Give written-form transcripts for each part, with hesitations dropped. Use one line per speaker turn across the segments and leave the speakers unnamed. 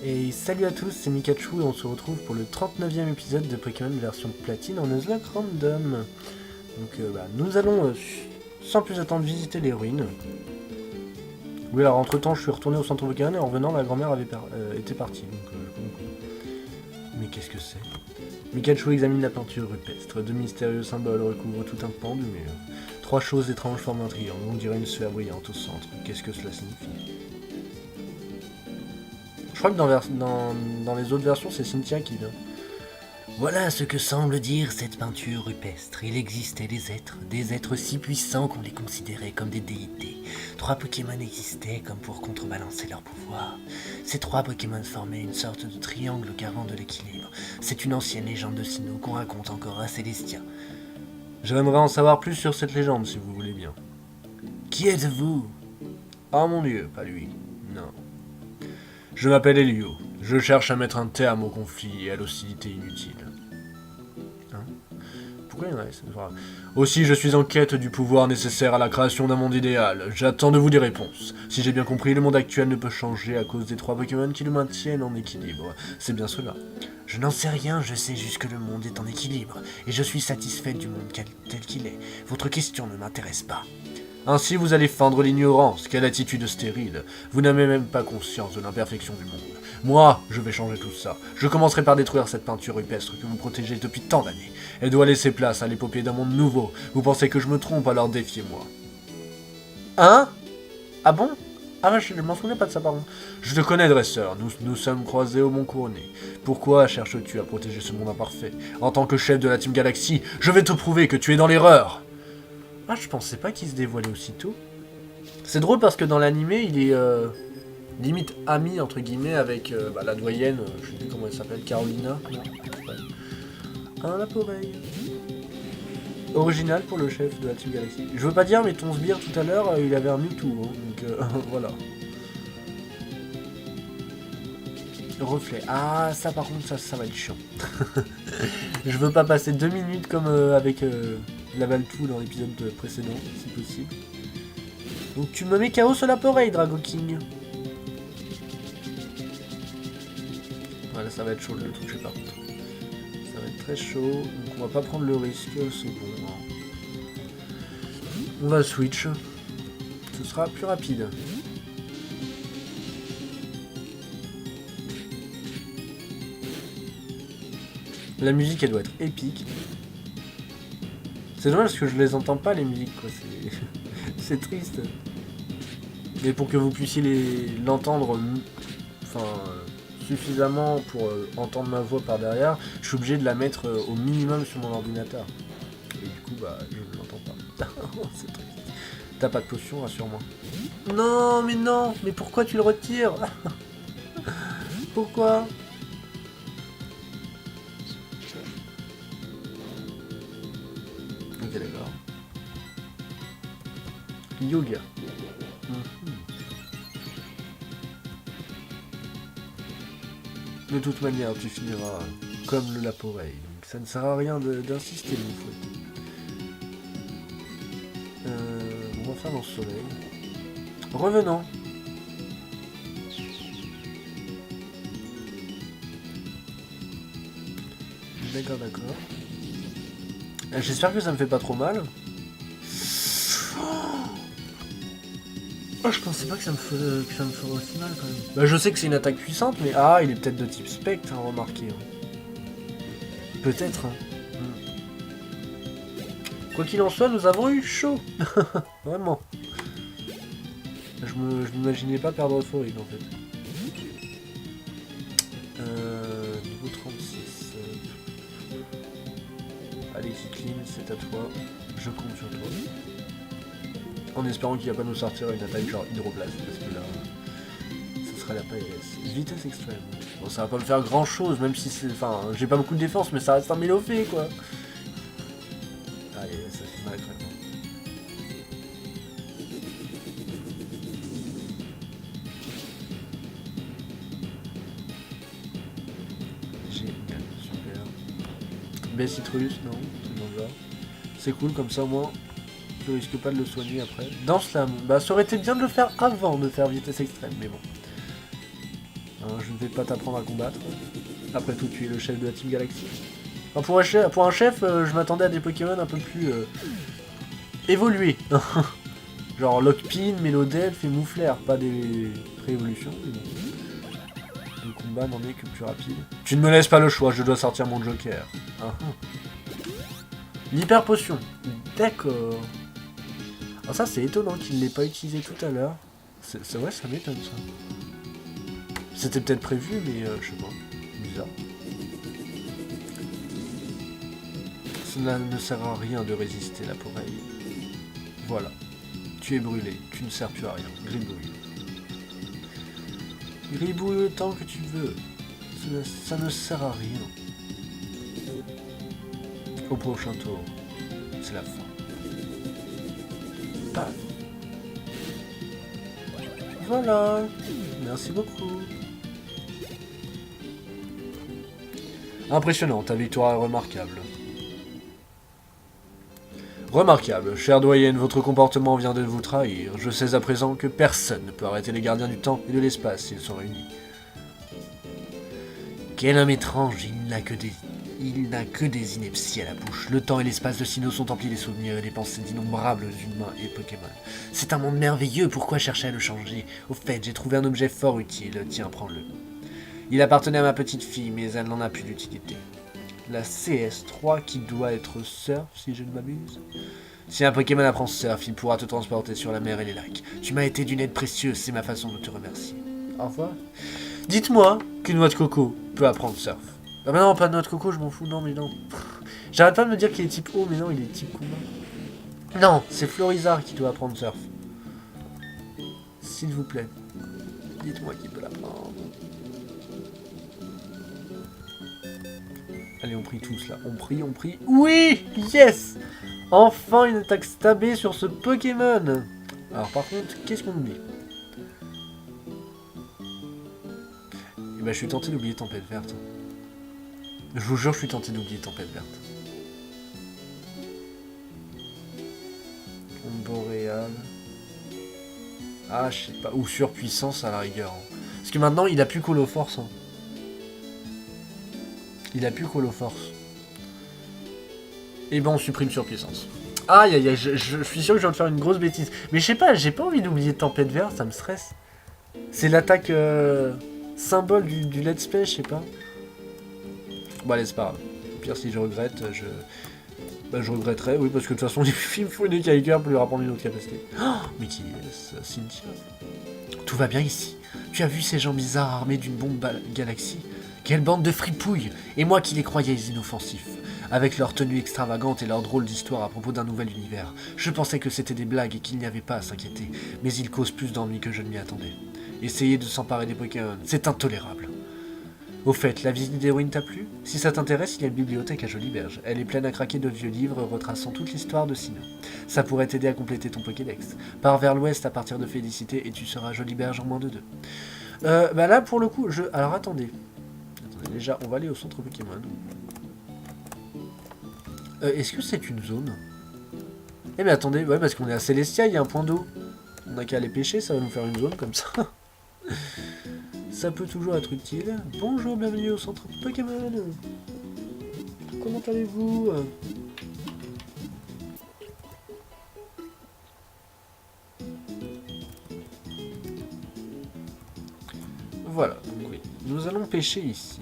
Et salut à tous, c'est Mikachu et on se retrouve pour le 39e épisode de Pokémon version platine en Nuzlocke Random. Donc nous allons sans plus attendre visiter les ruines. Oui, alors entre temps je suis retourné au centre Pokémon et en revenant la grand-mère avait été partie. Mais qu'est-ce que c'est? Mikachu examine la peinture rupestre. De mystérieux symboles recouvrent tout un pan du mur. Trois choses étranges forment un triangle, on dirait une sphère brillante au centre. Qu'est-ce que cela signifie? Je crois que dans les autres versions, c'est Cynthia qui vient.
Voilà ce que semble dire cette peinture rupestre. Il existait des êtres si puissants qu'on les considérait comme des déités. 3 Pokémon existaient comme pour contrebalancer leur pouvoir. Ces 3 Pokémon formaient une sorte de triangle garant de l'équilibre. C'est une ancienne légende de Sinnoh qu'on raconte encore à Célestia.
J'aimerais en savoir plus sur cette légende, si vous voulez bien.
Qui êtes-vous?
Oh mon dieu, pas lui. Non. Je m'appelle Elio. Je cherche à mettre un terme au conflit et à l'hostilité inutile. Hein? Pourquoi il y en a? C'est grave. Aussi, je suis en quête du pouvoir nécessaire à la création d'un monde idéal. J'attends de vous des réponses. Si j'ai bien compris, le monde actuel ne peut changer à cause des 3 Pokémon qui le maintiennent en équilibre. C'est bien cela.
Je n'en sais rien, je sais juste que le monde est en équilibre, et je suis satisfait du monde tel qu'il est. Votre question ne m'intéresse pas.
Ainsi, vous allez feindre l'ignorance. Quelle attitude stérile. Vous n'avez même pas conscience de l'imperfection du monde. Moi, je vais changer tout ça. Je commencerai par détruire cette peinture rupestre que vous protégez depuis tant d'années. Elle doit laisser place à l'épopée d'un monde nouveau. Vous pensez que je me trompe, alors défiez-moi. Hein? Ah bon? Ah, je ne m'en souvenais pas de ça, pardon. Je te connais, dresseur. Nous sommes croisés au Mont Couronné. Pourquoi cherches-tu à protéger ce monde imparfait? En tant que chef de la Team Galaxy, je vais te prouver que tu es dans l'erreur. Ah, je pensais pas qu'il se dévoilait aussitôt. C'est drôle parce que dans l'animé, il est limite ami, entre guillemets, avec la doyenne, je sais plus comment elle s'appelle, Carolina. Un Laporeille. Original pour le chef de la Team Galaxy. Je veux pas dire, mais ton sbire tout à l'heure, il avait un Mewtwo, hein, donc voilà. Reflet. Ah, ça par contre, ça va être chiant. Je veux pas passer 2 minutes comme avec la Valtou dans l'épisode précédent, si possible. Donc tu me mets KO sur l'appareil, Drago King. Voilà, ça va être chaud de le toucher par contre. Ça va être très chaud, donc on va pas prendre le risque, c'est bon. Hein. On va switch. Ce sera plus rapide. La musique, elle doit être épique. C'est dommage parce que je les entends pas, les musiques, quoi. C'est triste. Mais pour que vous puissiez l'entendre suffisamment pour entendre ma voix par derrière, je suis obligé de la mettre au minimum sur mon ordinateur. Et du coup, je ne l'entends pas. C'est triste. T'as pas de potion, rassure-moi. Non, mais pourquoi tu le retires? Pourquoi? Ok, d'accord. Yoga. De toute manière, tu finiras comme le Laporeille. Donc ça ne sert à rien d'insister, mon fouet. On va faire dans le soleil. Revenons. D'accord. J'espère que ça me fait pas trop mal. Oh, je pensais pas que ça me ferait aussi mal quand même. Je sais que c'est une attaque puissante, mais il est peut-être de type spectre, hein, remarquez. Hein. Peut-être. Hein. Quoi qu'il en soit, nous avons eu chaud. Vraiment. Je m'imaginais pas perdre Euphorique en fait. Niveau 36. Allez, Kicklin, c'est à toi. Je compte sur toi. En espérant qu'il va pas nous sortir une attaque genre hydroblast, parce que là, ce sera la PLS. Vitesse extrême. Bon, ça va pas me faire grand chose, même si c'est. Enfin, j'ai pas beaucoup de défense, mais ça reste un mélophée, quoi. Allez, ça fait mal quand même. Génial, super. Bessitrus, non, c'est dans le genre. C'est cool, comme ça, moi. Je risque pas de le soigner après. Dans Slam, ça aurait été bien de le faire avant de faire vitesse extrême, mais bon. Hein, je ne vais pas t'apprendre à combattre. Après tout, tu es le chef de la Team Galaxy. Enfin, pour un chef, je m'attendais à des Pokémon un peu plus évolués. Genre Lockpin, Melodelph et Moufleur, pas des pré-évolutions. Mais bon. Le combat n'en est que plus rapide. Tu ne me laisses pas le choix, je dois sortir mon Joker. L'hyper potion. D'accord. Alors ça c'est étonnant qu'il ne l'ait pas utilisé tout à l'heure. C'est vrai, ça m'étonne ça. C'était peut-être prévu, mais je sais pas. Bizarre. Cela ne sert à rien de résister, la pareille. Voilà. Tu es brûlé, tu ne sers plus à rien. Gribouille. Gribouille le temps que tu veux. Ça ne sert à rien. Au prochain tour. C'est la fin. Paf. Voilà. Merci beaucoup. Impressionnant, ta victoire est remarquable. Remarquable, chère doyenne, votre comportement vient de vous trahir. Je sais à présent que personne ne peut arrêter les gardiens du temps et de l'espace s'ils sont réunis.
Quel homme étrange, il n'a que des inepties à la bouche. Le temps et l'espace de Sinnoh sont emplis des souvenirs et des pensées d'innombrables humains et Pokémon. C'est un monde merveilleux, pourquoi chercher à le changer? Au fait, j'ai trouvé un objet fort utile, tiens, prends-le. Il appartenait à ma petite fille, mais elle n'en a plus d'utilité. La CS3 qui doit être Surf, si je ne m'abuse. Si un Pokémon apprend Surf, il pourra te transporter sur la mer et les lacs. Tu m'as été d'une aide précieuse, c'est ma façon de te remercier. Au revoir. Dites-moi qu'une noix de coco peut apprendre Surf. Ah bah non, pas de noix de coco, je m'en fous, non mais non. J'arrête pas de me dire qu'il est type eau, mais non, il est type combat. Non, c'est Florizard qui doit apprendre Surf. S'il vous plaît. Dites-moi qui peut l'apprendre. Allez, on prie tous là. On prie. Oui! Yes! Enfin une attaque stabée sur ce Pokémon! Alors par contre, qu'est-ce qu'on oublie? Eh ben, je suis tenté d'oublier Tempête Verte. Je vous jure, je suis tenté d'oublier Tempête Verte. Boréal. Ah, je sais pas. Ou surpuissance à la rigueur. Parce que maintenant, il a plus Call of Force. Hein. Il a plus Call of Force. Et ben on supprime surpuissance. Aïe aïe aïe, je suis sûr que je viens de faire une grosse bêtise. Mais je sais pas, j'ai pas envie d'oublier Tempête Verte, ça me stresse. C'est l'attaque symbole du let's play, je sais pas. Bon allez, c'est pas grave. Au pire, si je regrette, je regretterai, oui, parce que de toute façon, il me faut une Kyker pour lui apprendre une autre capacité. Oh, mais qui est Cynthia? Tout va bien ici. Tu as vu ces gens bizarres armés d'une bombe galaxie? Quelle bande de fripouilles! Et moi qui les croyais inoffensifs. Avec leur tenue extravagante et leur drôle d'histoire à propos d'un nouvel univers. Je pensais que c'était des blagues et qu'il n'y avait pas à s'inquiéter. Mais ils causent plus d'ennuis que je ne m'y attendais. Essayer de s'emparer des Pokémon, c'est intolérable. Au fait, la visite d'Héroïne t'a plu? Si ça t'intéresse, il y a une bibliothèque à Joliberge. Elle est pleine à craquer de vieux livres retraçant toute l'histoire de Sinnoh. Ça pourrait t'aider à compléter ton Pokédex. Pars vers l'ouest à partir de Félicité et tu seras à Joliberge en moins de 2. Bah là, pour le coup, Alors attendez. Déjà, on va aller au centre Pokémon. Est-ce que c'est une zone? Eh mais attendez, ouais, parce qu'on est à Célestia, il y a un point d'eau. On a qu'à aller pêcher, ça va nous faire une zone comme ça. Ça peut toujours être utile. Bonjour, bienvenue au centre Pokémon. Comment allez-vous? Voilà, donc oui. Nous allons pêcher ici.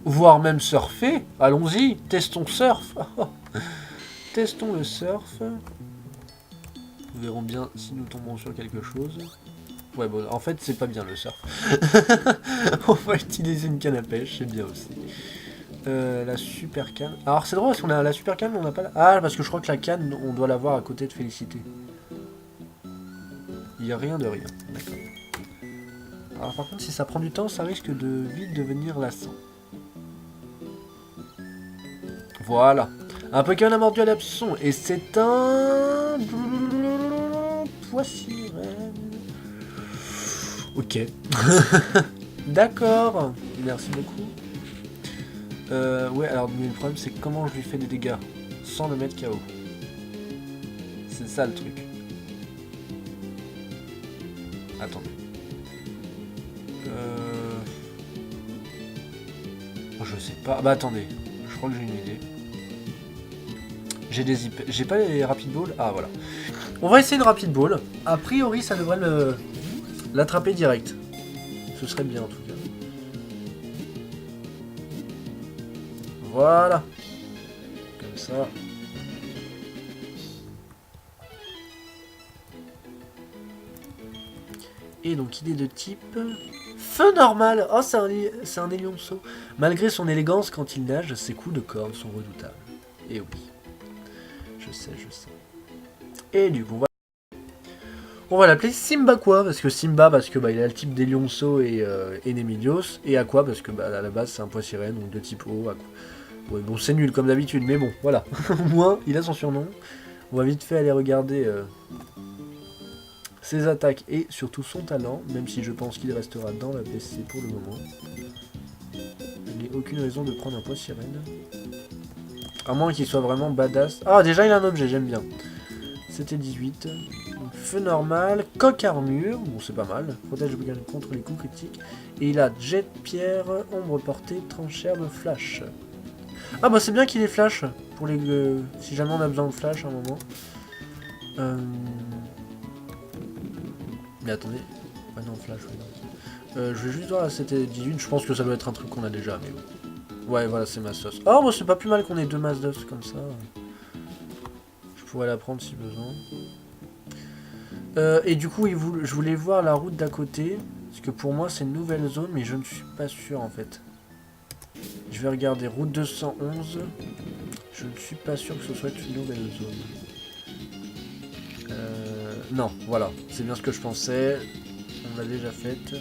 Voire même surfer. Allons-y, testons surf. Testons le surf. Nous verrons bien si nous tombons sur quelque chose. Ouais, bon, en fait, c'est pas bien le surf. On va utiliser une canne à pêche, c'est bien aussi. La super canne. Alors, c'est drôle parce qu'on a la super canne, mais on n'a pas la... Ah, parce que je crois que la canne, on doit l'avoir à côté de Félicité. Il n'y a rien de rien. D'accord. Alors, par contre, si ça prend du temps, ça risque de vite devenir lassant. Voilà. Un Pokémon a mordu à l'hameçon. Et c'est un... Poissirène. Ok. D'accord. Merci beaucoup. Ouais, alors mais le problème c'est comment je lui fais des dégâts sans le mettre KO. C'est ça le truc. Attendez.
sais pas. Bah attendez, je crois que j'ai une idée. J'ai des IP. J'ai pas les rapid balls. Ah voilà. On va essayer une rapid ball. A priori, ça devrait l'attraper direct. Ce serait bien en tout cas. Voilà. Comme ça. Et donc il est de type feu normal. Oh, c'est un élionceau. Malgré son élégance quand il nage, ses coups de corne sont redoutables. Et oui. Je sais. Et du coup, on va l'appeler Simba quoi, parce que il a le type des lionceaux et Nemilios, et Aqua parce que à la base c'est un poissirène, donc de type eau. Aqua. Ouais, bon c'est nul comme d'habitude, mais bon, voilà. Au moins il a son surnom. On va vite fait aller regarder ses attaques et surtout son talent, même si je pense qu'il restera dans la PC pour le moment. Il n'y a aucune raison de prendre un poissirène. À moins qu'il soit vraiment badass. Ah déjà il a un objet, j'aime bien. C'était 18. Feu normal, coq armure, bon c'est pas mal, protège contre les coups critiques. Et il a jet de pierre, ombre portée, tranchère de flash. Ah bah c'est bien qu'il ait flash, pour les si jamais on a besoin de flash à un moment. Mais attendez, ah non flash, oui, non. Je vais juste voir, c'était 18, je pense que ça doit être un truc qu'on a déjà, mais bon. Ouais voilà c'est ma sauce. Oh bah c'est pas plus mal qu'on ait 2 masses d'os comme ça. Je pourrais la prendre si besoin. Et du coup, je voulais voir la route d'à côté. Parce que pour moi, c'est une nouvelle zone, mais je ne suis pas sûr en fait. Je vais regarder route 211. Je ne suis pas sûr que ce soit une nouvelle zone. Non, voilà. C'est bien ce que je pensais. On l'a déjà faite.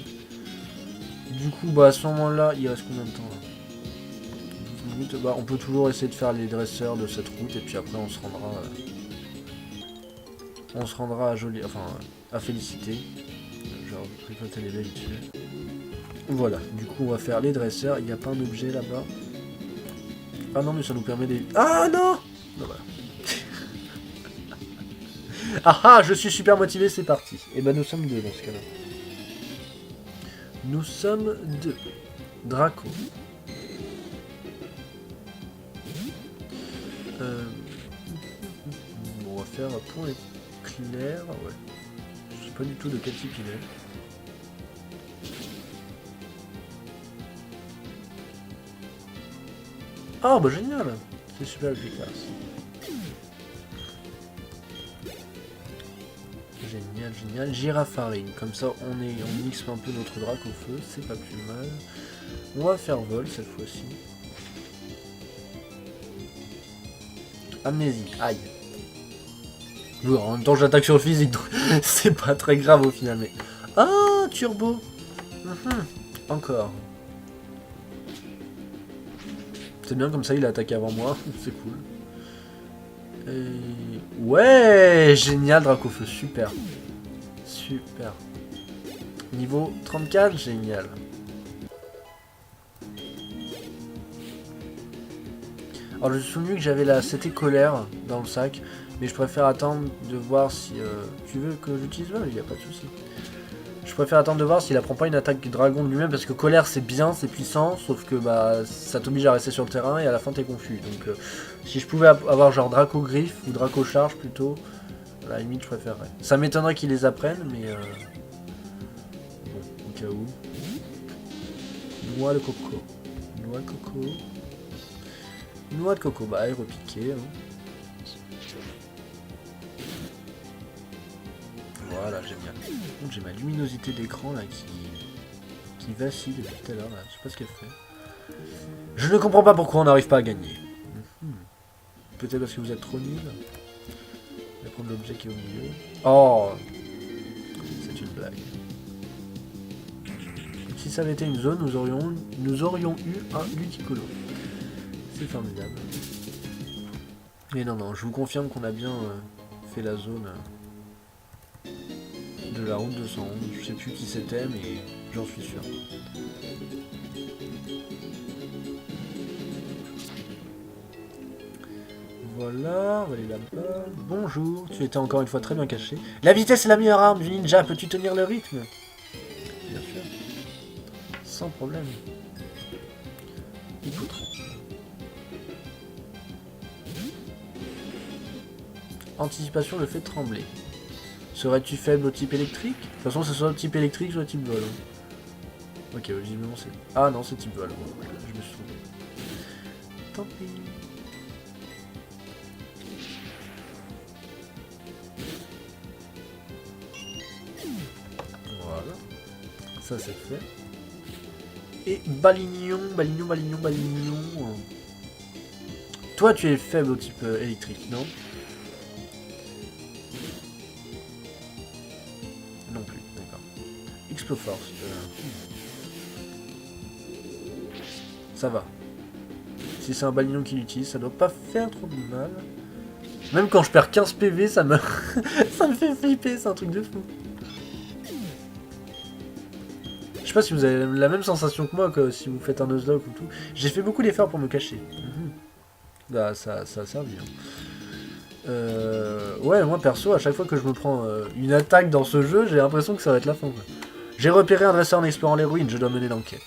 Du coup, bah à ce moment-là, il reste combien de temps là 12 minutes. Bah, on peut toujours essayer de faire les dresseurs de cette route. Et puis après, on se rendra... à Jolie, enfin à Félicité. Genre tricoter les baies vite fait. Voilà, du coup on va faire les dresseurs. Il n'y a pas un objet là-bas. Ah non mais ça nous permet des... Ah non, non voilà. Ah ah, je suis super motivé, c'est parti. Et ben nous sommes deux dans ce cas-là. Nous sommes deux. Draco. Bon, on va faire point éclair. Ouais. Je sais pas du tout de quel type il est. Ah bah génial. C'est super efficace. Génial. Girafarine. Comme ça on mixe un peu notre drac au feu. C'est pas plus mal. On va faire vol cette fois-ci. Amnésie. Aïe. Oui, en même temps j'attaque sur le physique, donc c'est pas très grave au final, mais... Ah, turbo. Encore. C'est bien, comme ça il a attaqué avant moi, c'est cool. Et... Ouais, génial, Dracofeu, super. Super. Niveau 34, génial. Alors je me suis souvenu que j'avais la CT colère dans le sac, mais je préfère attendre de voir si... Tu veux que j'utilise là? Il n'y a pas de souci. Je préfère attendre de voir s'il apprend pas une attaque dragon de lui-même, parce que colère c'est bien, c'est puissant, sauf que bah ça t'oblige à rester sur le terrain et à la fin t'es confus. Donc si je pouvais avoir genre Draco griffe ou Draco charge plutôt, à la limite je préférerais. Ça m'étonnerait qu'ils les apprennent, mais bon, au cas où. Noix de coco. Noix de coco, bah aéropiqué. Hein. Voilà, génial. Donc j'ai ma luminosité d'écran là qui vacille depuis tout à l'heure. Je sais pas ce qu'elle fait. Je ne comprends pas pourquoi on n'arrive pas à gagner. Peut-être parce que vous êtes trop nuls. Je vais prendre l'objet qui est au milieu. Oh, c'est une blague. Si ça avait été une zone, nous aurions eu un Ludicolo. C'est formidable. Mais non, je vous confirme qu'on a bien fait la zone de la route 211. Je sais plus qui c'était, mais j'en suis sûr. Voilà, on va aller là-bas. Bonjour, tu étais encore une fois très bien caché. La vitesse est la meilleure arme du ninja, peux-tu tenir le rythme? Bien sûr. Sans problème. Hippotron. Anticipation le fait trembler. Serais-tu faible au type électrique? De toute façon, c'est soit au type électrique, soit au type vol. Ok, visiblement c'est... Ah non, c'est type vol. Je me suis trompé. Tant pis. Voilà. Ça c'est fait. Et Balignon. Toi, tu es faible au type électrique, non? Non plus, d'accord. Exploforce. Ça va. Si c'est un Balignon qui l'utilise, ça doit pas faire trop de mal. Même quand je perds 15 PV, ça me... ça me fait flipper, c'est un truc de fou. Je sais pas si vous avez la même sensation que moi, que si vous faites un Nuzlocke ou tout. J'ai fait beaucoup d'efforts pour me cacher. Bah, ça a servi. Hein. Ouais, moi perso, à chaque fois que je me prends une attaque dans ce jeu, j'ai l'impression que ça va être la fin. J'ai repéré un dresseur en explorant les ruines, je dois mener l'enquête.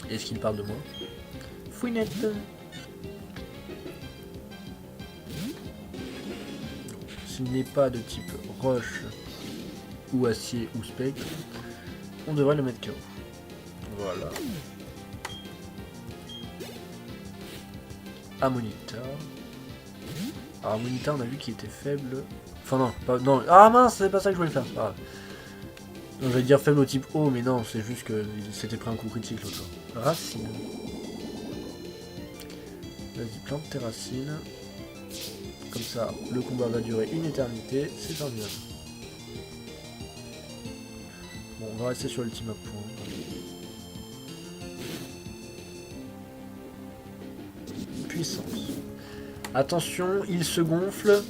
Est-ce qu'il parle de moi? Fouinette. S'il n'est pas de type roche ou acier ou spectre, on devrait le mettre KO. Voilà. Ammonita. Alors Ammonita, on a vu qu'il était faible. Enfin non, pas, non. Ah mince, c'est pas ça que je voulais faire. Ah. Non, j'allais dire faible au type O, mais non, c'est juste que s'était pris un coup critique l'autre. Racine. Vas-y, plante tes racines. Comme ça, le combat va durer une éternité. C'est terminé. Bon, on va rester sur l'ultime point. Puissance. Attention, il se gonfle.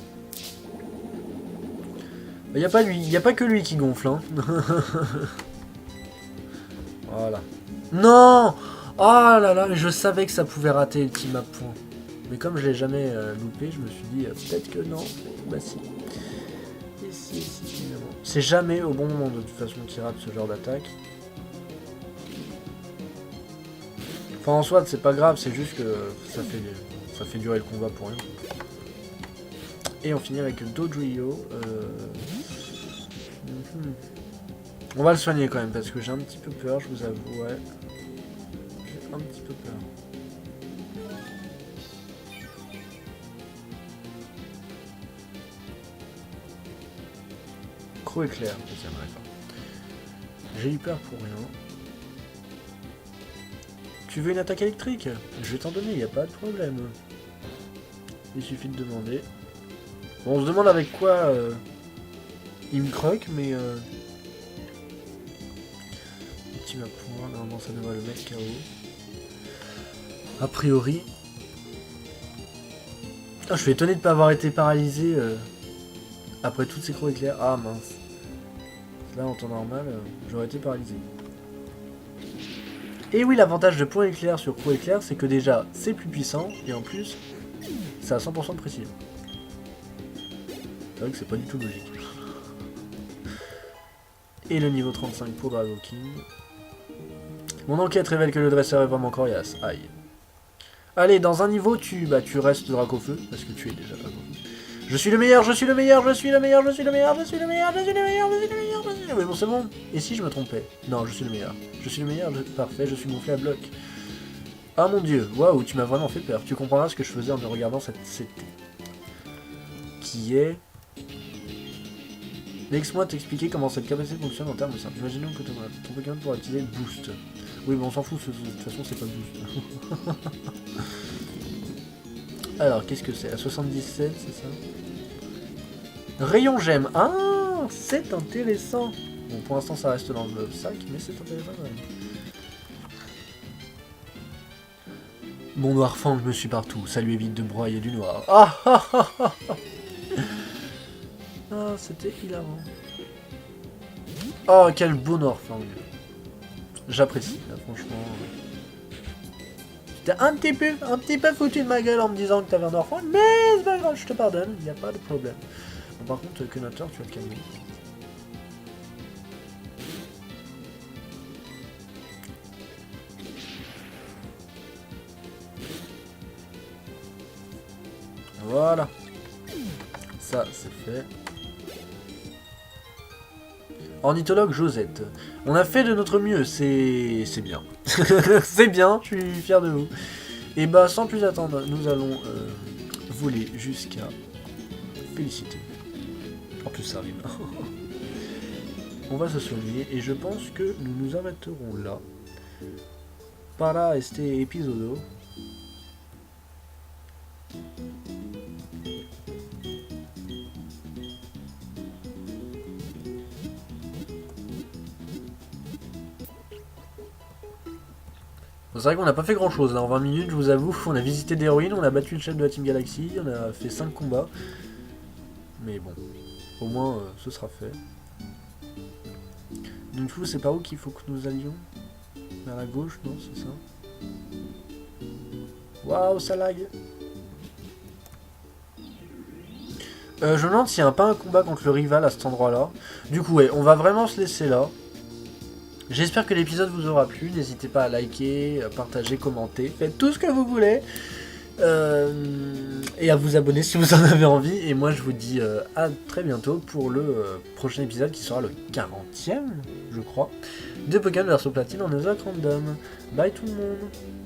Il n'y a pas lui, il n'y a pas que lui qui gonfle. Hein. Voilà. Non! Oh là là, je savais que ça pouvait rater l'ultime point. Mais comme je l'ai jamais loupé, je me suis dit peut-être que non. Bah si. Et si, évidemment. C'est jamais au bon moment de toute façon qu'il rate ce genre d'attaque. Enfin en soi c'est pas grave, c'est juste que ça fait durer le combat pour rien. Et on finit avec Dodrio. On va le soigner quand même parce que j'ai un petit peu peur, je vous avoue, ouais. J'ai un petit peu peur. Croc éclair, ça m'arrive pas. J'ai eu peur pour rien. Tu veux une attaque électrique? Je vais t'en donner, y a pas de problème. Il suffit de demander. Bon, on se demande avec quoi il me croque, mais... Petit map point, normalement ça devrait le mettre KO. A priori... Ah, je suis étonné de ne pas avoir été paralysé après toutes ces crocs éclairs. Ah mince. Là, en temps normal, j'aurais été paralysé. Et oui, l'avantage de point éclair sur croc éclair, c'est que déjà, c'est plus puissant, et en plus, c'est à 100% de précision. C'est vrai que c'est pas du tout logique. Et le niveau 35 pour Drago King. Mon enquête révèle que le dresseur est vraiment coriace. Aïe. Allez, dans un niveau, tu restes Dracofeu, parce que tu es déjà Dracofeu. Je suis le meilleur, je suis le meilleur, je suis le meilleur, je suis le meilleur, je suis le meilleur, je suis le meilleur, je suis le meilleur, je suis le meilleur. Mais bon, c'est bon. Et si je me trompais? Non, je suis le meilleur. Je suis le meilleur, parfait, je suis gonflé à bloc. Ah mon dieu, waouh, tu m'as vraiment fait peur. Tu comprendras ce que je faisais en me regardant cette CT. Qui est... Laisse-moi t'expliquer comment cette capacité fonctionne en termes de simple. Imaginons que ton Pokémon pourra activer Boost. Oui, mais on s'en fout, de toute façon, c'est pas Boost. Alors, qu'est-ce que c'est? À 77, c'est ça? Rayon gemme. Ah, c'est intéressant. Bon, pour l'instant, ça reste dans le sac, mais c'est intéressant quand même. Mon noir fang me suit partout. Ça lui évite de broyer du noir. Ah ah ah ah ah. Ah, c'était hilarant. Oh, quel beau noir fang. J'apprécie, là, franchement. T'es un petit peu foutu de ma gueule en me disant que t'avais un enfant, mais c'est pas grave, je te pardonne, il n'y a pas de problème. Bon, par contre, Kenator, tu vas te calmer. Voilà. Ça, c'est fait. Ornithologue Josette. On a fait de notre mieux, c'est bien. C'est bien, je suis fier de vous. Et bah, sans plus attendre, nous allons voler jusqu'à Félicité. En plus, ça rime. On va se soigner et je pense que nous nous arrêterons là. Para este episodio. C'est vrai qu'on n'a pas fait grand chose là en 20 minutes, je vous avoue. On a visité des ruines, on a battu le chef de la Team Galaxy, on a fait 5 combats. Mais bon, au moins ce sera fait. Donc du coup, c'est par où qu'il faut que nous allions? Vers la gauche, non, c'est ça? Waouh, ça lag! Je me demande s'il n'y a pas un combat contre le rival à cet endroit-là. Du coup, ouais, on va vraiment se laisser là. J'espère que l'épisode vous aura plu. N'hésitez pas à liker, à partager, commenter. Faites tout ce que vous voulez. Et à vous abonner si vous en avez envie. Et moi, je vous dis à très bientôt pour le prochain épisode qui sera le 40e, je crois, de Pokémon Verso Platine en Ozark Random. Bye tout le monde!